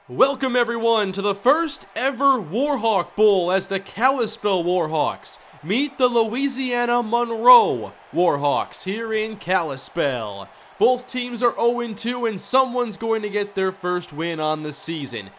Welcome everyone to the first ever Warhawk Bowl as the Kalispell Warhawks meet the Louisiana Monroe Warhawks here in Kalispell. Both teams are 0-2 and someone's going to get their first win on the season.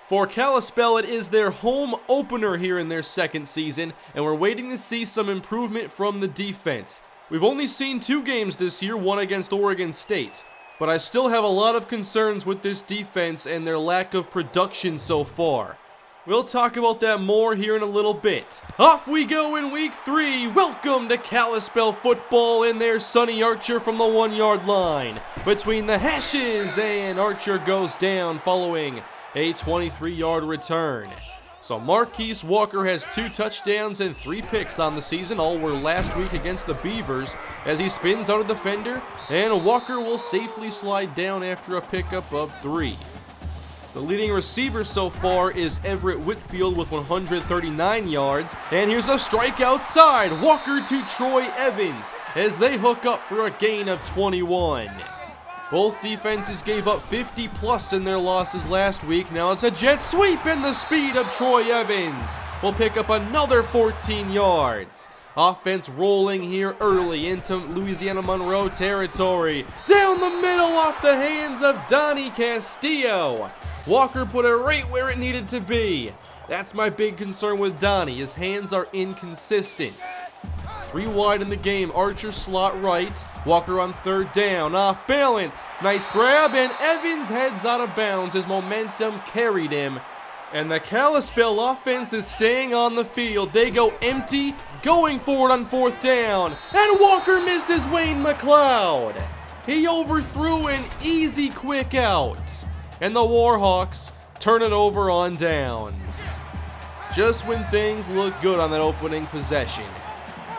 For Kalispell, it is their home opener here in their second season, and we're waiting to see some improvement from the defense. We've only seen 2 games this year, one against Oregon State. But I still have a lot of concerns with this defense and their lack of production so far. We'll talk about that more here in a little bit. Off we go in week 3. Welcome to Kalispell football, and there's Sonny Archer from the 1-yard line. Between the hashes, and Archer goes down following a 23-yard return. So Marquise Walker has 2 touchdowns and 3 picks on the season. All were last week against the Beavers as he spins out a defender, and Walker will safely slide down after a pickup of 3. The leading receiver so far is Everett Whitfield with 139 yards, and here's a strike outside. Walker to Troy Evans as they hook up for a gain of 21. Both defenses gave up 50+ in their losses last week. Now it's a jet sweep, and the speed of Troy Evans will pick up another 14 yards. Offense rolling here early into Louisiana Monroe territory. Down the middle off the hands of Donnie Castillo. Walker put it right where it needed to be. That's my big concern with Donnie. His hands are inconsistent. 3 wide in the game. Archer slot right. Walker on 3rd down. Off balance. Nice grab, and Evans heads out of bounds. His momentum carried him. And the Kalispell offense is staying on the field. They go empty, going forward on 4th down. And Walker misses Wayne McLeod. He overthrew an easy quick out. And the Warhawks turn it over on downs. Just when things look good on that opening possession.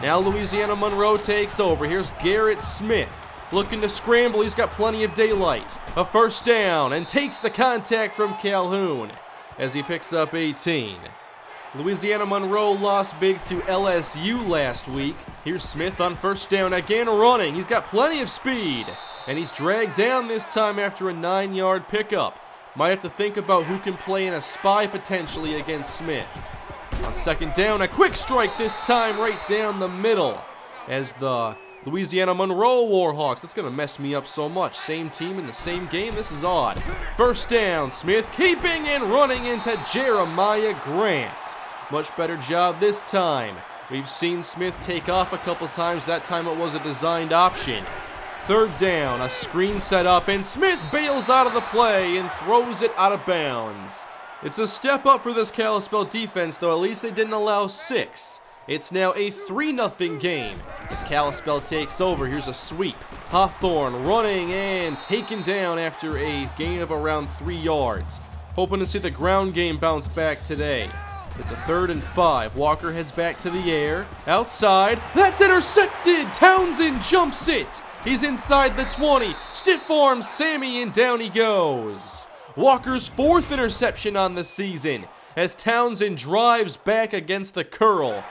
Now Louisiana Monroe takes over. Here's Garrett Smith looking to scramble. He's got plenty of daylight. A 1st down, and takes the contact from Calhoun as he picks up 18. Louisiana Monroe lost big to LSU last week. Here's Smith on 1st down, again running. He's got plenty of speed, and he's dragged down this time after a 9-yard pickup. Might have to think about who can play in a spy potentially against Smith. On 2nd down, a quick strike this time right down the middle as the Louisiana Monroe Warhawks. That's going to mess me up so much. Same team in the same game. This is odd. 1st down, Smith keeping and running into Jeremiah Grant. Much better job this time. We've seen Smith take off a couple times. That time it was a designed option. 3rd down, a screen set up, and Smith bails out of the play and throws it out of bounds. It's a step up for this Kalispell defense, though at least they didn't allow 6. It's now a 3-0 game as Kalispell takes over. Here's a sweep. Hawthorne running and taken down after a gain of around 3 yards. Hoping to see the ground game bounce back today. It's a 3rd and 5. Walker heads back to the air. Outside. That's intercepted. Townsend jumps it. He's inside the 20. Stiff arm Sammy, and down he goes. Walker's 4th interception on the season as Townsend drives back against the curl.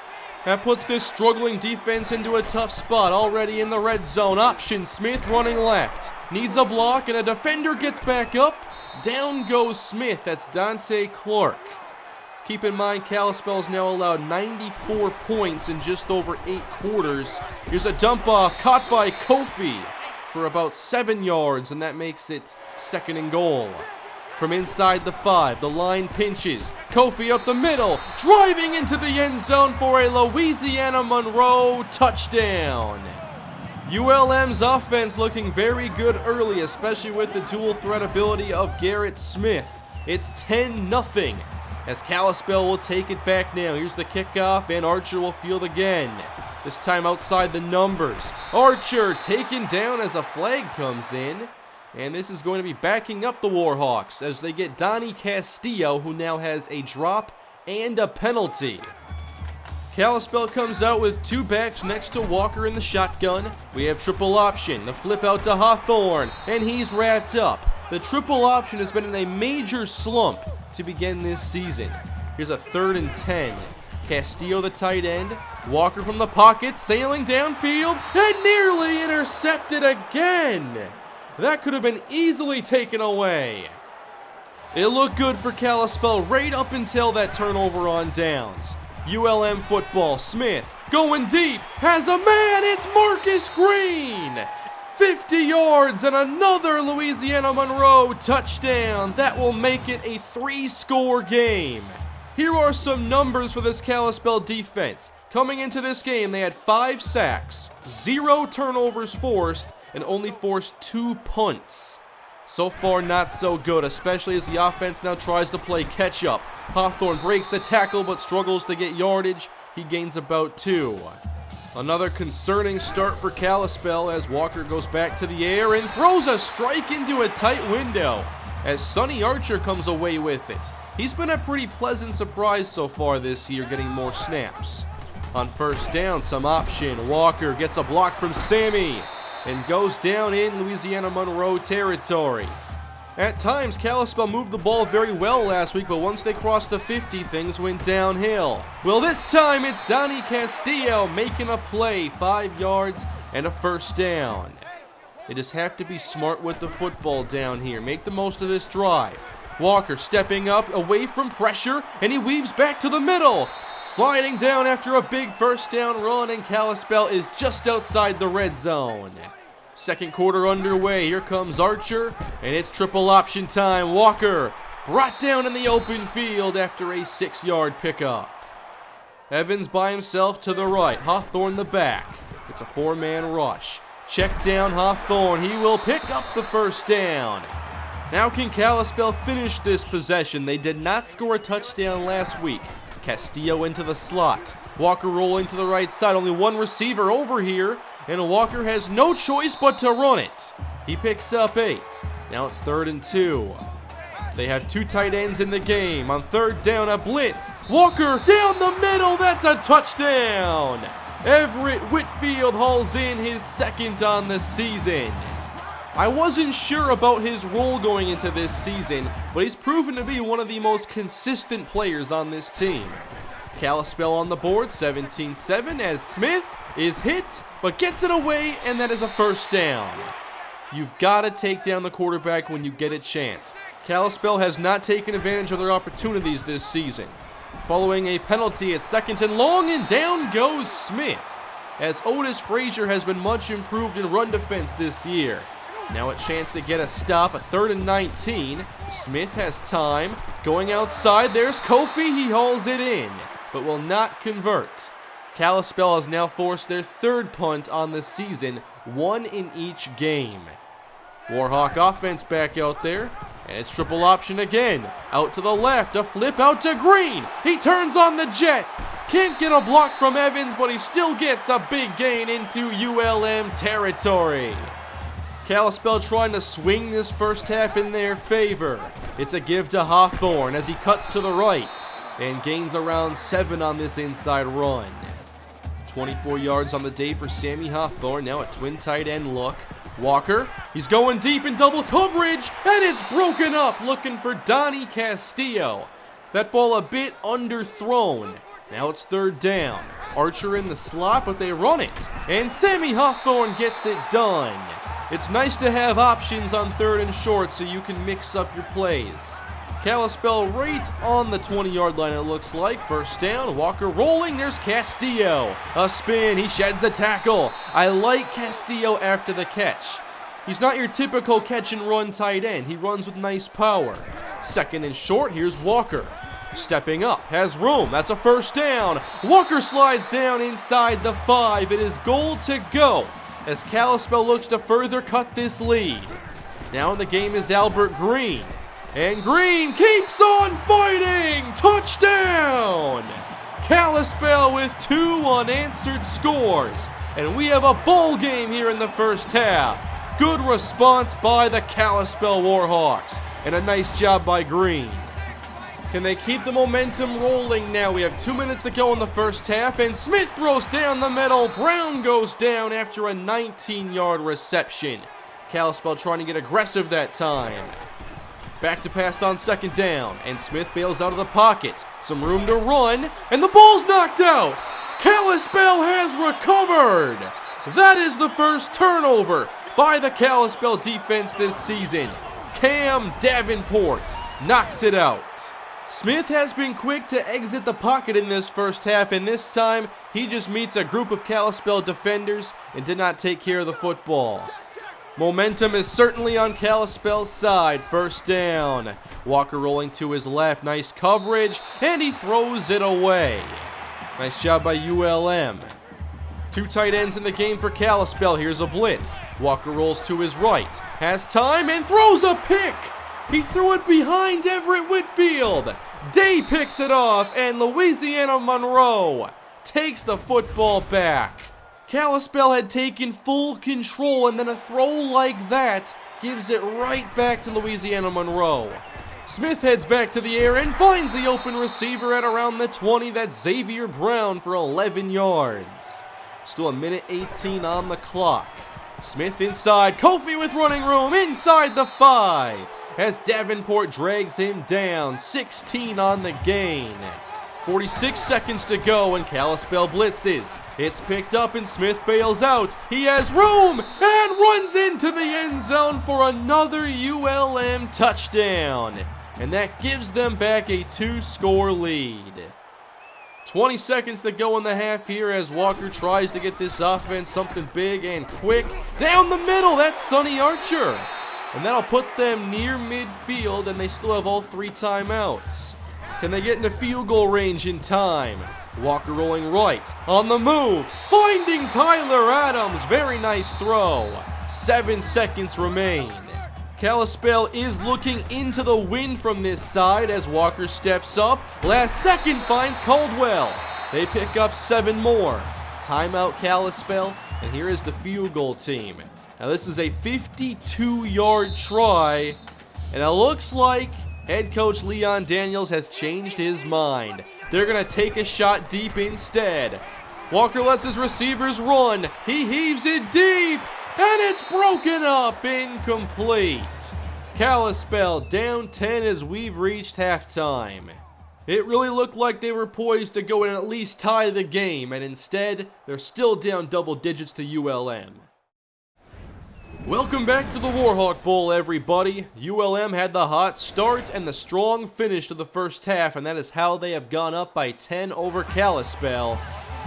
That puts this struggling defense into a tough spot, already in the red zone. Option Smith running left. Needs a block, and a defender gets back up. Down goes Smith. That's Dante Clark. Keep in mind, Kalispell's now allowed 94 points in just over 8 quarters. Here's a dump off caught by Kofi for about 7 yards, and that makes it 2nd and goal. From inside the 5, the line pinches. Kofi up the middle, driving into the end zone for a Louisiana Monroe touchdown. ULM's offense looking very good early, especially with the dual threat ability of Garrett Smith. It's 10-0 as Kalispell will take it back now. Here's the kickoff, and Archer will field again. This time outside the numbers. Archer taken down as a flag comes in. And this is going to be backing up the Warhawks as they get Donnie Castillo, who now has a drop and a penalty. Kalispell comes out with 2 backs next to Walker in the shotgun. We have triple option, the flip out to Hawthorne, and he's wrapped up. The triple option has been in a major slump to begin this season. Here's a 3rd and 10. Castillo the tight end. Walker from the pocket, sailing downfield, and nearly intercepted again. That could have been easily taken away. It looked good for Kalispell right up until that turnover on downs. ULM football, Smith going deep, has a man, it's Marcus Green! 50 yards and another Louisiana Monroe touchdown. That will make it a 3-score game. Here are some numbers for this Kalispell defense. Coming into this game, they had 5 sacks, 0 turnovers forced, and only forced 2 punts. So far, not so good, especially as the offense now tries to play catch-up. Hawthorne breaks a tackle but struggles to get yardage. He gains about 2. Another concerning start for Kalispell as Walker goes back to the air and throws a strike into a tight window as Sonny Archer comes away with it. He's been a pretty pleasant surprise so far this year, getting more snaps. On first down, some option. Walker gets a block from Sammy and goes down in Louisiana Monroe territory. At times, Kalispell moved the ball very well last week, but once they crossed the 50, things went downhill. Well, this time it's Donnie Castillo making a play, 5 yards and a first down. They just have to be smart with the football down here. Make the most of this drive. Walker stepping up away from pressure, and he weaves back to the middle. Sliding down after a big first down run, and Kalispell is just outside the red zone. Second quarter underway. Here comes Archer, and it's triple option time. Walker brought down in the open field after a 6-yard pickup. Evans by himself to the right. Hawthorne the back. It's a 4-man rush. Check down Hawthorne. He will pick up the first down. Now can Kalispell finish this possession? They did not score a touchdown last week. Castillo into the slot. Walker rolling to the right side. Only one receiver over here, and Walker has no choice but to run it. He picks up 8. Now it's 3rd and 2. They have 2 tight ends in the game. On third down, a blitz. Walker down the middle. That's a touchdown. Everett Whitfield hauls in his 2nd on the season. I wasn't sure about his role going into this season, but he's proven to be one of the most consistent players on this team. Kalispell on the board, 17-7, as Smith is hit, but gets it away, and that is a first down. You've got to take down the quarterback when you get a chance. Kalispell has not taken advantage of their opportunities this season. Following a penalty at 2nd and long, and down goes Smith, as Otis Frazier has been much improved in run defense this year. Now a chance to get a stop, a 3rd and 19. Smith has time. Going outside, there's Kofi. He hauls it in, but will not convert. Kalispell has now forced their 3rd punt on the season, 1 in each game. Warhawk offense back out there, and it's triple option again. Out to the left, a flip out to Green. He turns on the Jets. Can't get a block from Evans, but he still gets a big gain into ULM territory. Kalispell trying to swing this first half in their favor. It's a give to Hawthorne as he cuts to the right and gains around 7 on this inside run. 24 yards on the day for Sammy Hawthorne. Now a twin tight end look. Walker, he's going deep in double coverage, and it's broken up, looking for Donnie Castillo. That ball a bit underthrown. Now it's 3rd down. Archer in the slot, but they run it, and Sammy Hawthorne gets it done. It's nice to have options on 3rd and short so you can mix up your plays. Kalispell right on the 20-yard line, it looks like. First down, Walker rolling, there's Castillo. A spin, he sheds a tackle. I like Castillo after the catch. He's not your typical catch and run tight end. He runs with nice power. 2nd and short, here's Walker. Stepping up, has room, that's a first down. Walker slides down inside the 5. It is goal to go as Kalispell looks to further cut this lead. Now in the game is Albert Green. And Green keeps on fighting! Touchdown! Kalispell with 2 unanswered scores. And we have a bowl game here in the first half. Good response by the Kalispell Warhawks. And a nice job by Green. Can they keep the momentum rolling now? We have 2 minutes to go in the first half, and Smith throws down the middle. Brown goes down after a 19-yard reception. Kalispell trying to get aggressive that time. Back to pass on 2nd down, and Smith bails out of the pocket. Some room to run, and the ball's knocked out. Kalispell has recovered. That is the first turnover by the Kalispell defense this season. Cam Davenport knocks it out. Smith has been quick to exit the pocket in this first half, and this time he just meets a group of Kalispell defenders and did not take care of the football. Momentum is certainly on Kalispell's side. First down. Walker rolling to his left. Nice coverage, and he throws it away. Nice job by ULM. 2 tight ends in the game for Kalispell. Here's a blitz. Walker rolls to his right. Has time and throws a pick. He threw it behind Everett Whitfield. Day picks it off, and Louisiana Monroe takes the football back. Kalispell had taken full control, and then a throw like that gives it right back to Louisiana Monroe. Smith heads back to the air and finds the open receiver at around the 20. That's Xavier Brown for 11 yards. Still 1:18 on the clock. Smith inside. Kofi with running room inside the 5. As Davenport drags him down. 16 on the gain. 46 seconds to go and Kalispell blitzes. It's picked up and Smith bails out. He has room and runs into the end zone for another ULM touchdown. And that gives them back a 2-score lead. 20 seconds to go in the half here as Walker tries to get this offense something big and quick. Down the middle, that's Sonny Archer. And that'll put them near midfield, and they still have all 3 timeouts. Can they get into field goal range in time? Walker rolling right, on the move, finding Tyler Adams. Very nice throw. 7 seconds remain. Kalispell is looking into the wind from this side as Walker steps up. Last second finds Caldwell. They pick up 7 more. Timeout Kalispell, and here is the field goal team. Now this is a 52-yard try, and it looks like head coach Leon Daniels has changed his mind. They're going to take a shot deep instead. Walker lets his receivers run. He heaves it deep, and it's broken up, incomplete. Kalispell down 10 as we've reached halftime. It really looked like they were poised to go and at least tie the game, and instead, they're still down double digits to ULM. Welcome back to the Warhawk Bowl, everybody. ULM had the hot start and the strong finish to the first half, and that is how they have gone up by 10 over Kalispell.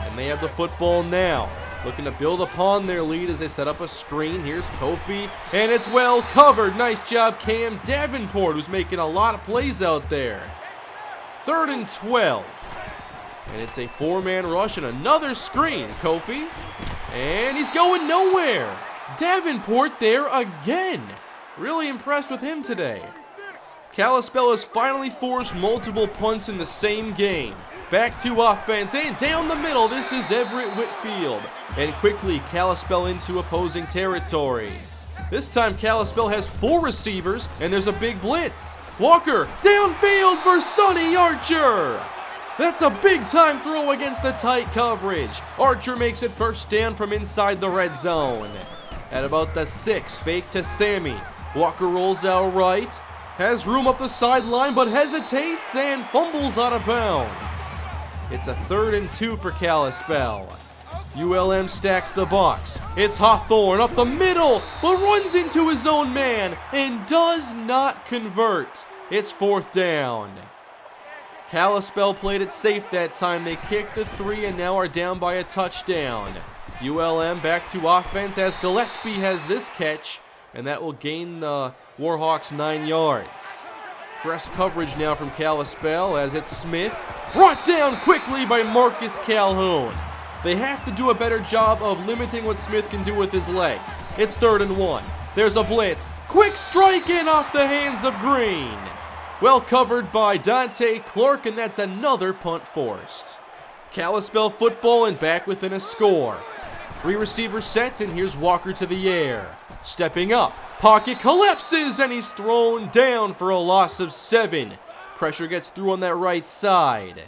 And they have the football now, looking to build upon their lead as they set up a screen. Here's Kofi, and it's well covered. Nice job, Cam Davenport, who's making a lot of plays out there. 3rd and 12. And it's a 4-man rush and another screen. Kofi, and he's going nowhere. Davenport there again. Really impressed with him today. Kalispell has finally forced multiple punts in the same game. Back to offense and down the middle. This is Everett Whitfield. And quickly Kalispell into opposing territory. This time Kalispell has 4 receivers and there's a big blitz. Walker downfield for Sonny Archer. That's a big time throw against the tight coverage. Archer makes it first down from inside the red zone. At about the 6, fake to Sammy. Walker rolls out right. Has room up the sideline, but hesitates and fumbles out of bounds. It's a 3rd and 2 for Kalispell. ULM stacks the box. It's Hawthorne up the middle, but runs into his own man and does not convert. It's 4th down. Kalispell played it safe that time. They kicked the 3 and now are down by a touchdown. ULM back to offense as Gillespie has this catch, and that will gain the Warhawks 9 yards. Press coverage now from Kalispell as it's Smith, brought down quickly by Marcus Calhoun. They have to do a better job of limiting what Smith can do with his legs. It's 3rd and 1. There's a blitz. Quick strike in off the hands of Green. Well covered by Dante Clark, and that's another punt forced. Kalispell football and back within a score. 3 receivers set, and here's Walker to the air. Stepping up, pocket collapses, and he's thrown down for a loss of 7. Pressure gets through on that right side.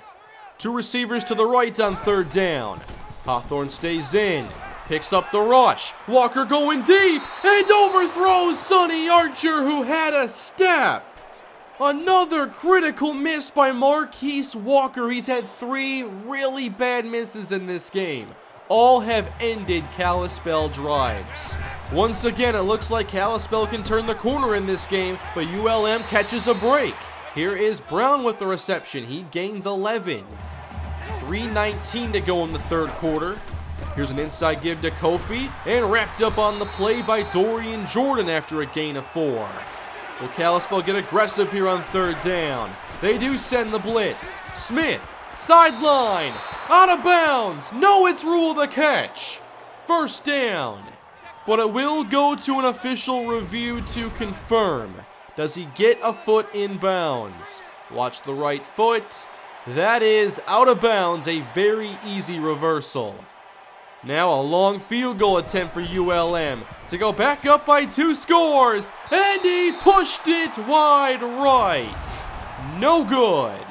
2 receivers to the right on 3rd down. Hawthorne stays in, picks up the rush. Walker going deep, and overthrows Sonny Archer, who had a step. Another critical miss by Marquise Walker. He's had 3 really bad misses in this game. All have ended Kalispell drives. Once again, it looks like Kalispell can turn the corner in this game, but ULM catches a break. Here is Brown with the reception. He gains 11. 3:19 to go in the third quarter. Here's an inside give to Kofi, and wrapped up on the play by Dorian Jordan after a gain of 4. Will Kalispell get aggressive here on third down? They do send the blitz. Smith, sideline, out of bounds. No, it's ruled a catch. First down. But it will go to an official review to confirm. Does he get a foot in bounds? Watch the right foot. That is out of bounds, a very easy reversal. Now a long field goal attempt for ULM to go back up by 2 scores, and he pushed it wide right. No good.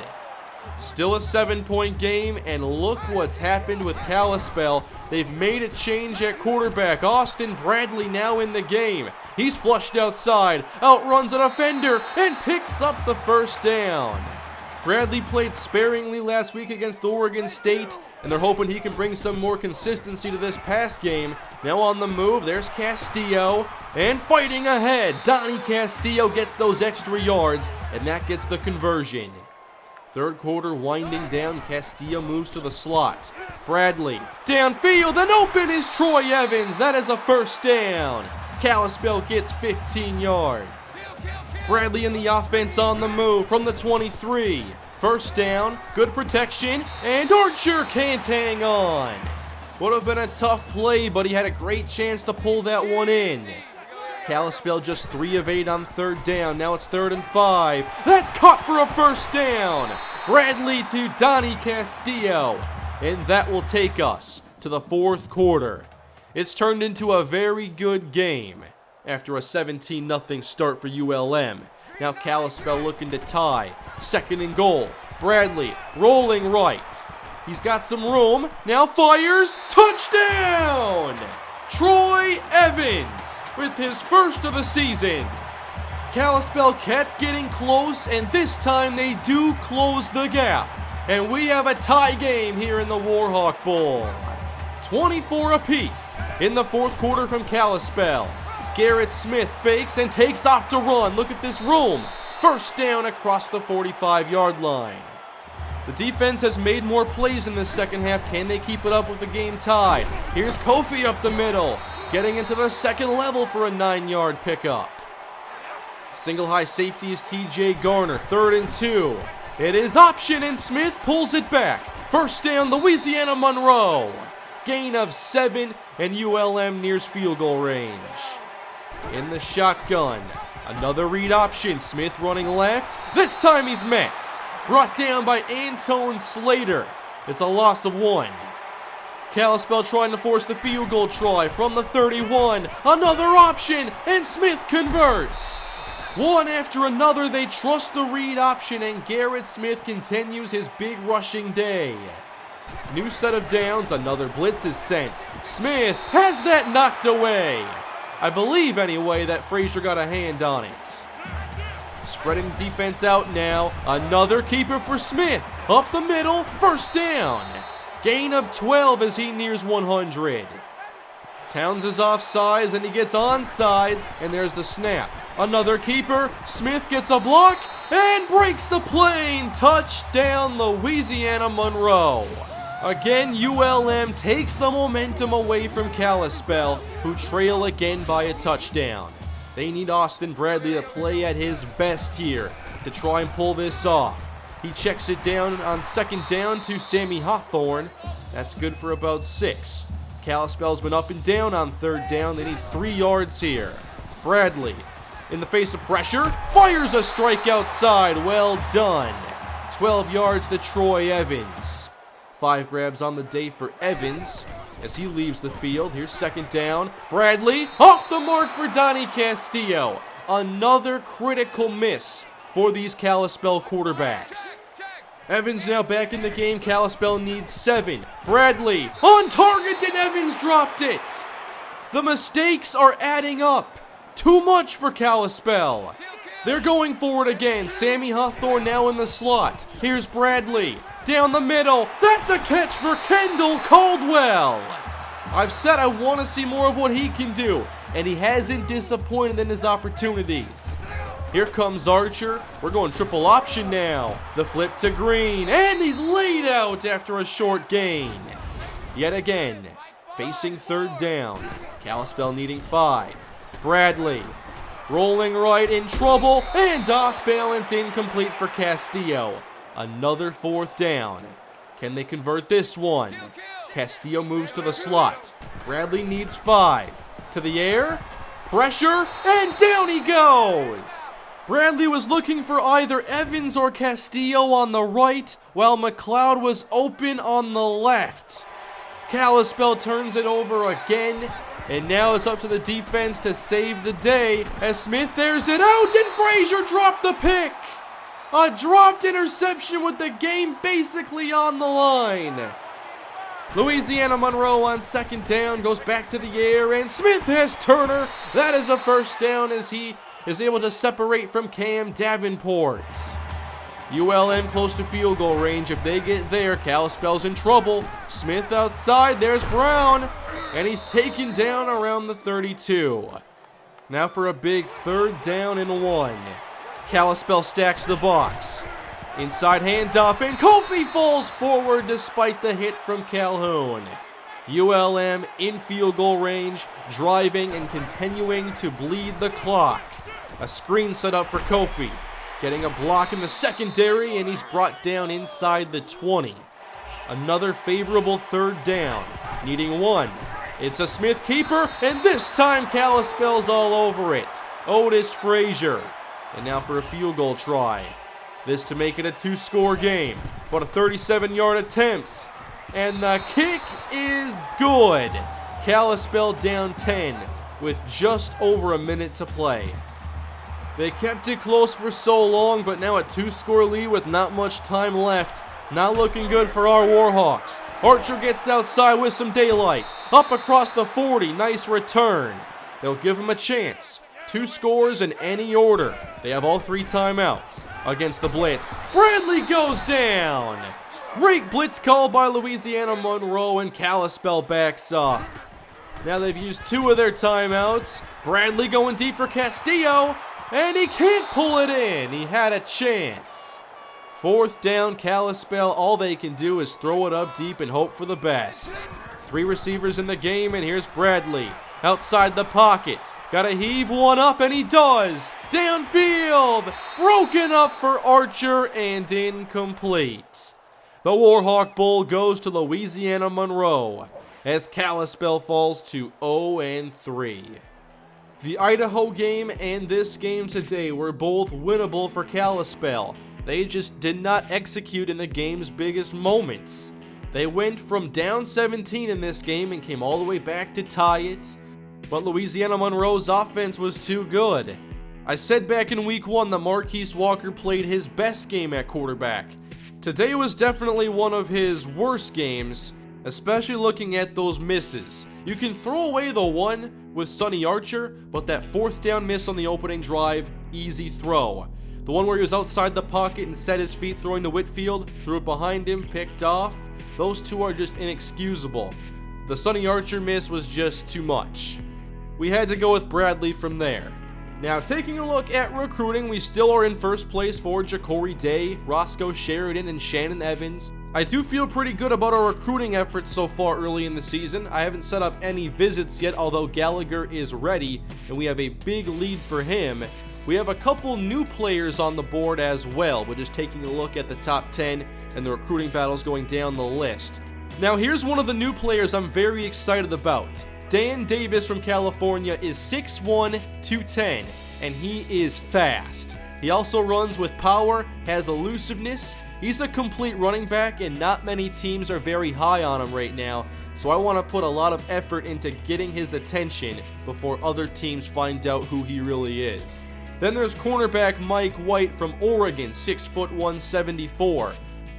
Still a 7-point game, and look what's happened with Kalispell. They've made a change at quarterback. Austin Bradley now in the game. He's flushed outside, outruns a defender, and picks up the first down. Bradley played sparingly last week against Oregon State, and they're hoping he can bring some more consistency to this pass game. Now on the move, there's Castillo, and fighting ahead. Donnie Castillo gets those extra yards, and that gets the conversion. Third quarter winding down, Castillo moves to the slot. Bradley, downfield, and open is Troy Evans. That is a first down. Kalispell gets 15 yards. Bradley in the offense on the move from the 23. First down, good protection, and Archer can't hang on. Would have been a tough play, but he had a great chance to pull that one in. Kalispell just 3 of 8 on third down. Now it's 3rd and 5. That's caught for a first down. Bradley to Donnie Castillo. And that will take us to the fourth quarter. It's turned into a very good game after a 17-0 start for ULM. Now Kalispell looking to tie. 2nd and goal. Bradley rolling right. He's got some room. Now fires. Touchdown! Troy Evans with his first of the season. Kalispell kept getting close, and this time they do close the gap. And we have a tie game here in the Warhawk Bowl. 24 apiece in the fourth quarter from Kalispell. Garrett Smith fakes and takes off to run. Look at this room. First down across the 45-yard line. The defense has made more plays in the second half. Can they keep it up with the game tied? Here's Kofi up the middle, getting into the second level for a 9-yard pickup. Single high safety is TJ Garner, 3rd and 2. It is option, and Smith pulls it back. First down, Louisiana Monroe. Gain of 7, and ULM nears field goal range. In the shotgun, another read option. Smith running left. This time he's met. Brought down by Antone Slater. It's a loss of 1. Kalispell trying to force the field goal try from the 31. Another option, and Smith converts. One after another, they trust the read option, and Garrett Smith continues his big rushing day. New set of downs, another blitz is sent. Smith has that knocked away. I believe, anyway, that Frazier got a hand on it. Spreading defense out now. Another keeper for Smith. Up the middle, first down. Gain of 12 as he nears 100. Towns is offsides, and he gets onsides, and there's the snap. Another keeper. Smith gets a block and breaks the plane. Touchdown, Louisiana Monroe. Again, ULM takes the momentum away from Kalispell, who trail again by a touchdown. They need Austin Bradley to play at his best here to try and pull this off. He checks it down on 2nd down to Sammy Hawthorne. That's good for about 6. Kalispell's been up and down on 3rd down. They need 3 yards here. Bradley, in the face of pressure, fires a strike outside. Well done. 12 yards to Troy Evans. 5 grabs on the day for Evans as he leaves the field. Here's 2nd down. Bradley off the mark for Donnie Castillo. Another critical miss for these Kalispell quarterbacks. Evans now back in the game. Kalispell needs 7. Bradley on target, and Evans dropped it. The mistakes are adding up. Too much for Kalispell. They're going forward again. Sammy Hawthorne now in the slot. Here's Bradley. Down the middle. That's a catch for Kendall Caldwell. I've said I want to see more of what he can do, and he hasn't disappointed in his opportunities. Here comes Archer. We're going triple option now. The flip to Green, and he's laid out after a short gain. Yet again, facing third down. Kalispell needing 5. Bradley, rolling right, in trouble, and off balance, incomplete for Castillo. Another fourth down. Can they convert this one? Castillo moves to the slot. Bradley needs 5. To the air, pressure, and down he goes! Bradley was looking for either Evans or Castillo on the right, while McLeod was open on the left. Kalispell turns it over again, and now it's up to the defense to save the day as Smith airs it out, and Frazier dropped the pick! A dropped interception with the game basically on the line. Louisiana Monroe on second down goes back to the air, and Smith has Turner. That is a first down as he is able to separate from Cam Davenport. ULM close to field goal range. If they get there, Kalispell's in trouble. Smith outside, there's Brown, and he's taken down around the 32. Now for a big third down and 1. Kalispell stacks the box. Inside handoff, and Kofi falls forward despite the hit from Calhoun. ULM in field goal range, driving and continuing to bleed the clock. A screen set up for Kofi, getting a block in the secondary, and he's brought down inside the 20. Another favorable third down, needing 1. It's a Smith keeper, and this time Kalispell's all over it. Otis Frazier. And now for a field goal try. This to make it a 2-score game, but a 37-yard attempt. And the kick is good. Kalispell down 10 with just over a minute to play. They kept it close for so long, but now a 2-score lead with not much time left. Not looking good for our Warhawks. Archer gets outside with some daylight. Up across the 40, nice return. They'll give him a chance. 2 scores in any order. They have all 3 timeouts against the blitz. Bradley goes down. Great blitz call by Louisiana Monroe, and Kalispell backs up. Now they've used 2 of their timeouts. Bradley going deep for Castillo, and he can't pull it in. He had a chance. 4th down, Kalispell. All they can do is throw it up deep and hope for the best. 3 receivers in the game, and here's Bradley. Outside the pocket, gotta heave one up, and he does. Downfield, broken up for Archer and incomplete. The Warhawk Bowl goes to Louisiana Monroe as Kalispell falls to 0-3. The Idaho game and this game today were both winnable for Kalispell. They just did not execute in the game's biggest moments. They went from down 17 in this game and came all the way back to tie it. But Louisiana Monroe's offense was too good. I said back in week 1 that Marquise Walker played his best game at quarterback. Today was definitely one of his worst games, especially looking at those misses. You can throw away the one with Sonny Archer, but that 4th down miss on the opening drive, easy throw. The one where he was outside the pocket and set his feet throwing to Whitfield, threw it behind him, picked off. Those 2 are just inexcusable. The Sonny Archer miss was just too much. We had to go with Bradley from there. Now, taking a look at recruiting, we still are in first place for Ja'Cory Day, ROSCOE, Sheridan, and Shannon Evans. I do feel pretty good about our recruiting efforts so far early in the season. I haven't set up any visits yet, although Gallagher is ready, and we have a big lead for him. We have a couple new players on the board as well. We're just taking a look at the top 10 and the recruiting battles going down the list. Now, here's one of the new players I'm very excited about. Dan Davis from California is 6'1", 210, and he is fast. He also runs with power, has elusiveness. He's a complete running back, and not many teams are very high on him right now, so I want to put a lot of effort into getting his attention before other teams find out who he really is. Then there's cornerback Mike White from Oregon, 6'1", 174.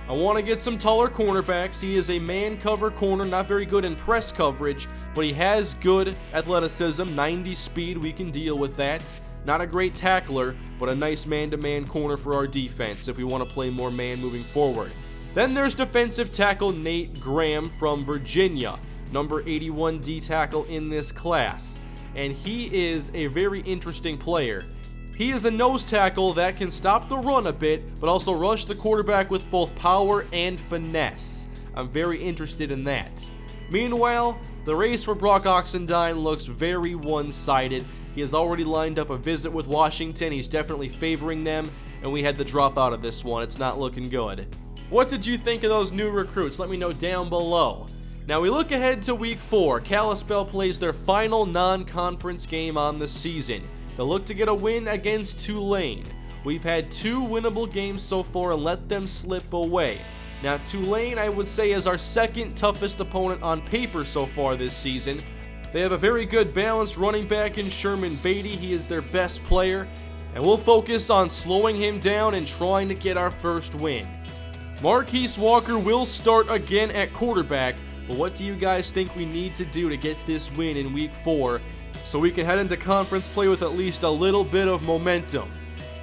I want to get some taller cornerbacks. He is a man cover corner, not very good in press coverage, but he has good athleticism, 90 speed, we can deal with that. Not a great tackler, but a nice man-to-man corner for our defense if we want to play more man moving forward. Then there's defensive tackle Nate Graham from Virginia, number 81 D tackle in this class, and he is a very interesting player. He is a nose tackle that can stop the run a bit, but also rush the quarterback with both power and finesse. I'm very interested in that. Meanwhile, the race for Brock Oxendine looks very one-sided. He has already lined up a visit with Washington. He's definitely favoring them, and we had to drop out of this one. It's not looking good. What did you think of those new recruits? Let me know down below. Now we look ahead to week 4. Kalispell plays their final non-conference game on the season. They'll look to get a win against Tulane. We've had 2 winnable games so far and let them slip away. Now Tulane, I would say, is our second toughest opponent on paper so far this season. They have a very good balanced running back in Sherman Beatty. He is their best player, and we'll focus on slowing him down and trying to get our first win. Marquise Walker will start again at quarterback, but what do you guys think we need to do to get this win in week 4 so we can head into conference play with at least a little bit of momentum?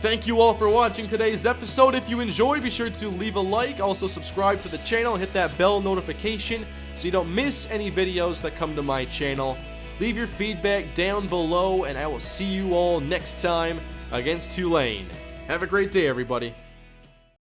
Thank you all for watching today's episode. If you enjoyed, be sure to leave a like. Also subscribe to the channel and hit that bell notification so you don't miss any videos that come to my channel. Leave your feedback down below, and I will see you all next time against Tulane. Have a great day, everybody.